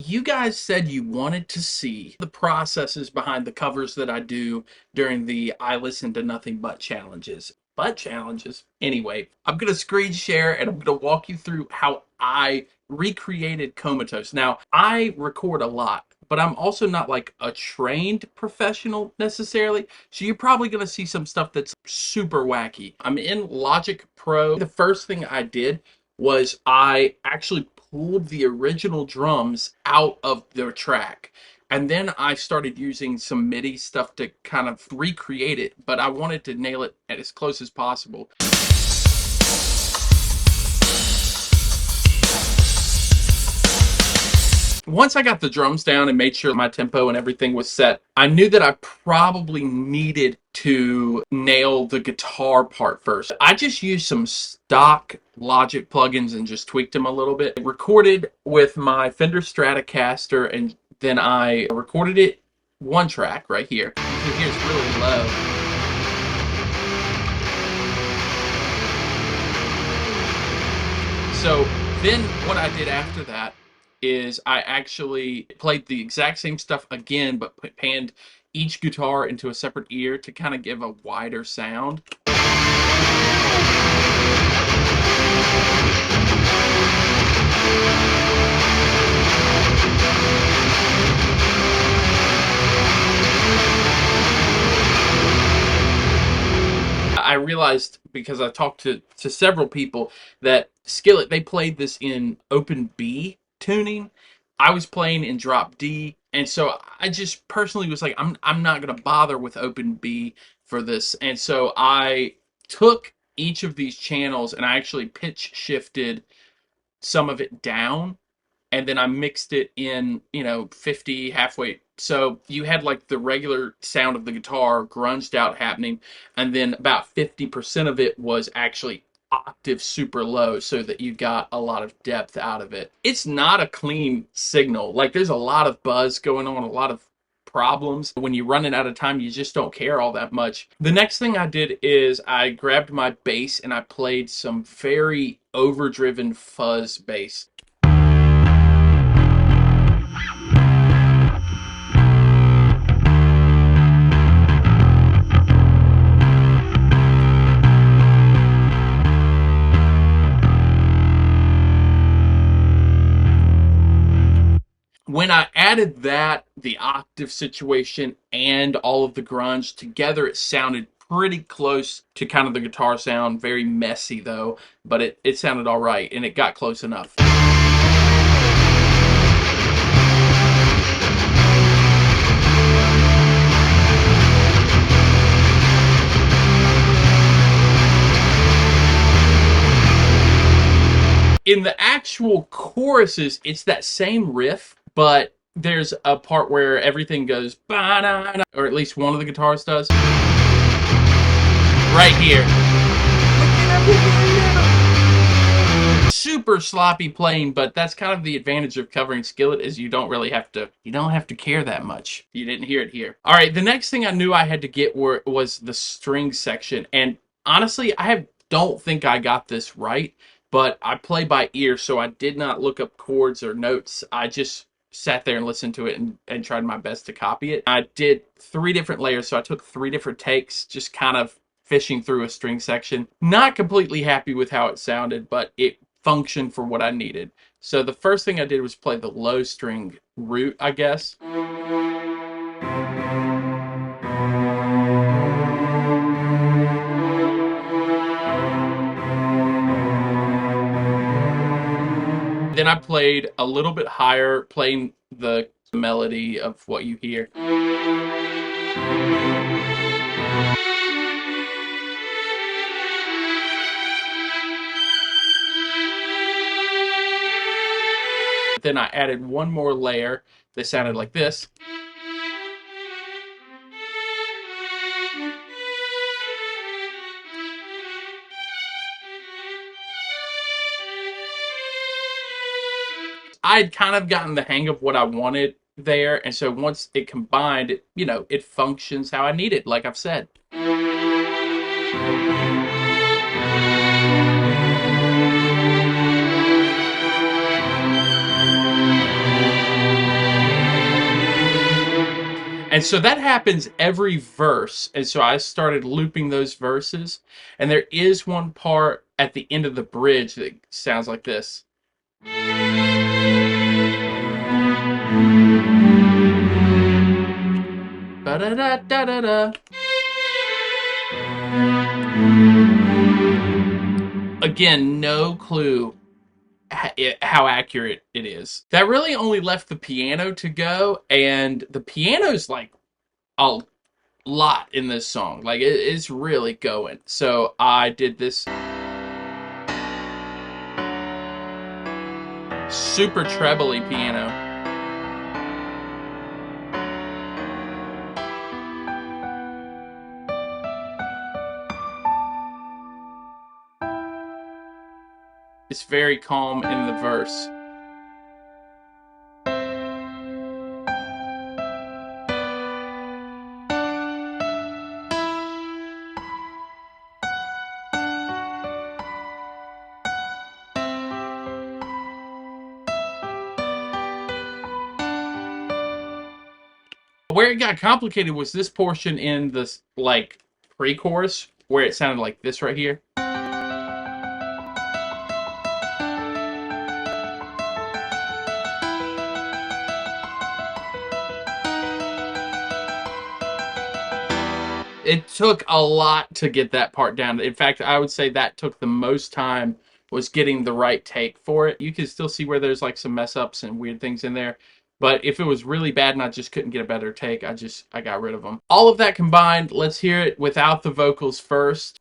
you guys said you wanted to see the processes behind the covers that I do during the I Listen to Nothing But challenges. But challenges. Anyway, I'm going to screen share and I'm going to walk you through how I recreated Comatose. Now, I record a lot, but I'm also not like a trained professional necessarily. So you're probably going to see some stuff that's super wacky. I'm in Logic Pro. The first thing I did was I actually pulled the original drums out of the track. And then I started using some MIDI stuff to kind of recreate it, but I wanted to nail it as close as possible. Once I got the drums down and made sure my tempo and everything was set, I knew that I probably needed to nail the guitar part first. I just used some stock Logic plugins and just tweaked them a little bit. I recorded with my Fender Stratocaster, and then I recorded it one track right here. You can hear it's really low. So then what I did after that is I actually played the exact same stuff again, but panned each guitar into a separate ear to kind of give a wider sound. I realized, because I talked to several people, that Skillet, they played this in open B tuning. I was playing in drop D, and so I just personally was like, I'm not gonna bother with open B for this. And so I took each of these channels and I actually pitch shifted some of it down, and then I mixed it in, 50 halfway. So you had like the regular sound of the guitar grunged out happening, and then about 50% of it was actually octave super low, so that you got a lot of depth out of it. It's not a clean signal. Like, there's a lot of buzz going on, a lot of problems. When you're running out of time, you just don't care all that much. The next thing I did is I grabbed my bass and I played some very overdriven fuzz bass. When I added that, the octave situation, and all of the grunge together, it sounded pretty close to kind of the guitar sound. Very messy though, but it sounded all right, and it got close enough. In the actual choruses, it's that same riff, but there's a part where everything goes ba-da-da, or at least one of the guitars does. Right here. Super sloppy playing, but that's kind of the advantage of covering Skillet, is you don't have to care that much. You didn't hear it here. All right, the next thing I knew I had to get was the string section, and honestly, don't think I got this right, but I play by ear, so I did not look up chords or notes. I just sat there and listened to it and tried my best to copy it. I did 3 different layers, so I took 3 different takes, just kind of fishing through a string section. Not completely happy with how it sounded, but it functioned for what I needed. So the first thing I did was play the low string root, I guess. Then I played a little bit higher, playing the melody of what you hear. Then I added one more layer that sounded like this. I'd kind of gotten the hang of what I wanted there, and so once it combined, it functions how I need it, like I've said. And so that happens every verse. And so I started looping those verses. And there is one part at the end of the bridge that sounds like this. Ba-da-da-da-da-da. Again, no clue how accurate it is. That really only left the piano to go, and the piano's like a lot in this song. Like it's really going. So I did this super trebly piano. It's very calm in the verse. Where it got complicated was this portion in this like pre-chorus where it sounded like this right here. It took a lot to get that part down. In fact, I would say that took the most time was getting the right take for it. You can still see where there's like some mess ups and weird things in there. But if it was really bad and I just couldn't get a better take, I got rid of them. All of that combined, let's hear it without the vocals first.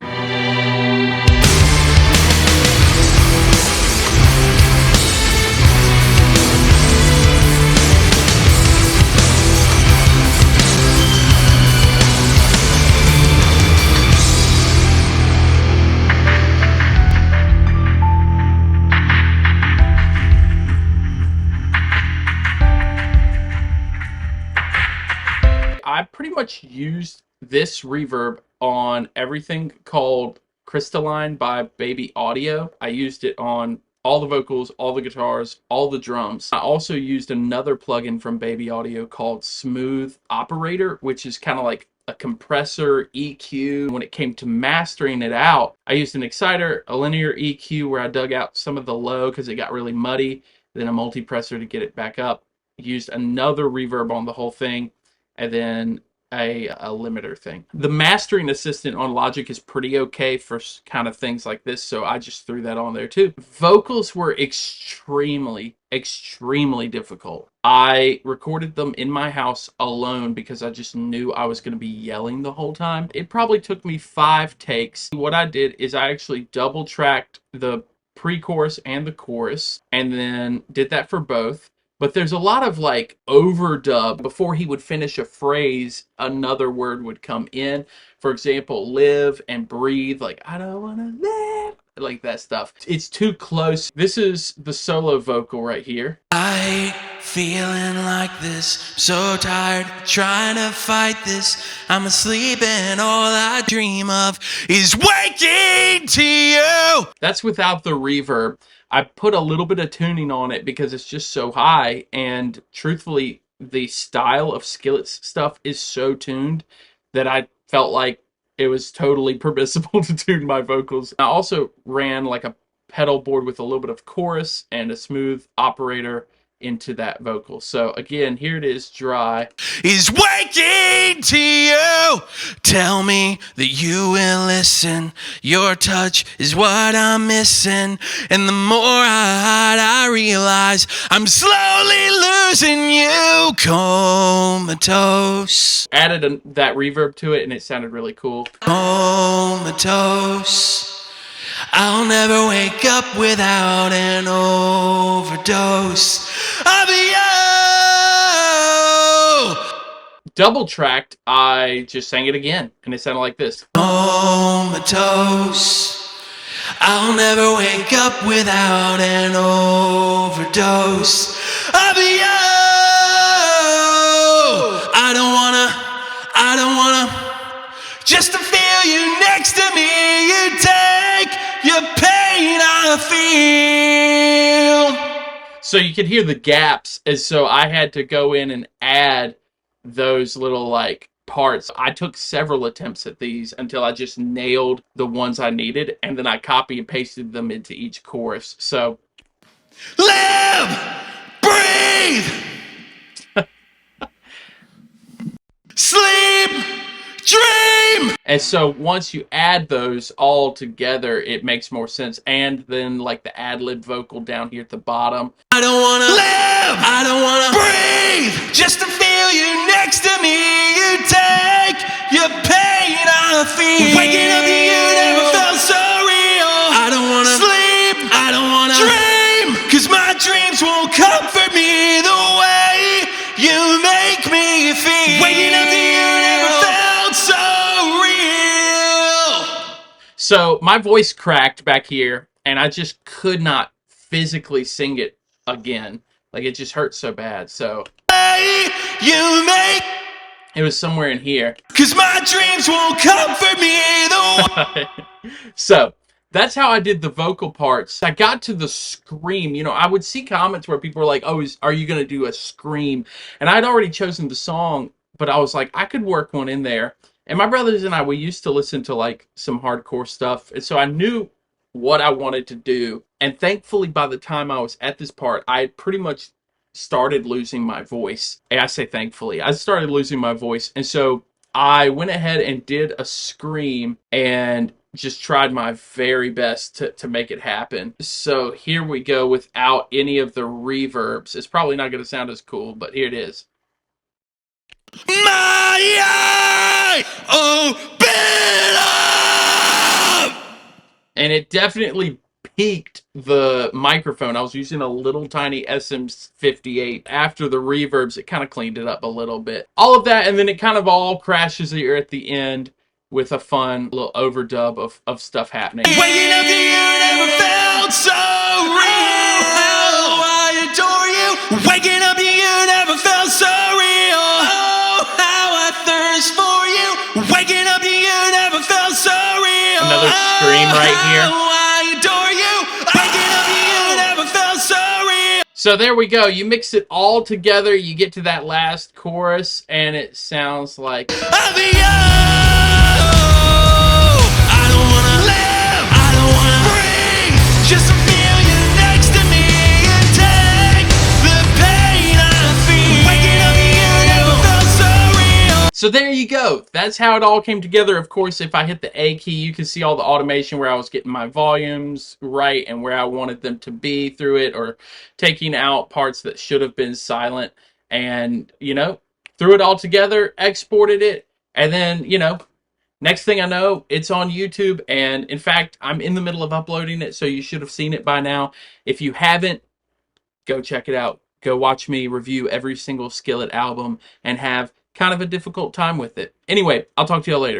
I pretty much used this reverb on everything called Crystalline by Baby Audio. I used it on all the vocals, all the guitars, all the drums. I also used another plugin from Baby Audio called Smooth Operator, which is kind of like a compressor EQ. When it came to mastering it out, I used an exciter, a linear EQ where I dug out some of the low because it got really muddy, then a multipressor to get it back up. Used another reverb on the whole thing, and then a limiter thing. The mastering assistant on Logic is pretty okay for kind of things like this, so I just threw that on there too. Vocals were extremely difficult. I recorded them in my house alone because I just knew I was going to be yelling the whole time. It probably took me 5 takes. What I did is I actually double tracked the pre-chorus and the chorus, and then did that for both. But there's a lot of like overdub. Before he would finish a phrase, another word would come in. For example, live and breathe, like I don't want to live, like that stuff. It's too close. This is the solo vocal right here. I feeling like this, so tired, trying to fight this. I'm asleep and all I dream of is waking to you. That's without the reverb. I put a little bit of tuning on it because it's just so high, and truthfully, the style of Skillet's stuff is so tuned that I felt like it was totally permissible to tune my vocals. I also ran like a pedal board with a little bit of chorus and a smooth operator into that vocal. So again, here it is, dry. Is waking to you. Tell me that you will listen. Your touch is what I'm missing. And the more I hide, I realize I'm slowly losing you. Comatose. Added that reverb to it and it sounded really cool. Comatose. I'll never wake up without an overdose of you. Double tracked, I just sang it again, and it sounded like this. Comatose. I'll never wake up without an overdose of you. I don't wanna, just to feel you next to me, you take your pain I feel. So you can hear the gaps, and so I had to go in and add those little like parts. I took several attempts at these until I just nailed the ones I needed, and then I copy and pasted them into each chorus. So Live, breathe, sleep, dream. and so once you add those all together, it makes more sense. And then like the ad lib vocal down here at the bottom. I don't wanna live, I don't wanna breathe, just to feel you next to me. You take your pain, I feel. Waking up to you never felt so real. I don't wanna sleep, I don't wanna dream, cause my dreams won't comfort me the way you make me feel. Waking up to you never felt so real. So my voice cracked back here, and I just could not physically sing it again. Like it just hurt so bad. So you make it was somewhere in here. cause my dreams won't comfort me the way. So that's how I did the vocal parts. I got to the scream. You know, I would see comments where people were like, "Oh, are you gonna do a scream?" And I'd already chosen the song, but I was like, I could work one in there. And my brothers and I, we used to listen to like some hardcore stuff, and so I knew what I wanted to do. And thankfully, by the time I was at this part, I had pretty much started losing my voice. And I say thankfully, I started losing my voice, and so I went ahead and did a scream and just tried my very best to make it happen. So here we go without any of the reverbs. It's probably not going to sound as cool, but here it is. My eye, open up! And it definitely peaked the microphone. I was using a little tiny SM58. After the reverbs, it kind of cleaned it up a little bit. All of that, and then it kind of all crashes here at the end with a fun little overdub of stuff happening. Waking up to you never felt so real. Oh, I adore you. Waking up to you never felt so real. Oh, how I thirst for you. Waking up to you never felt so real. Another scream right here. Oh, I adore you. Waking up to you never felt so real. So there we go. You mix it all together, you get to that last chorus, and it sounds like I'll be I don't wanna live, I don't wanna breathe, just to feel you next to me and take the pain I feel. Waking up to you never felt so real. So there you go. That's how it all came together. Of course, if I hit the A key, you can see all the automation where I was getting my volumes right and where I wanted them to be through it, or taking out parts that should have been silent. And, you know, threw it all together, exported it, and then, you know, next thing I know, it's on YouTube. And in fact, I'm in the middle of uploading it, so you should have seen it by now. If you haven't, go check it out. Go watch me review every single Skillet album and have kind of a difficult time with it. Anyway, I'll talk to you all later.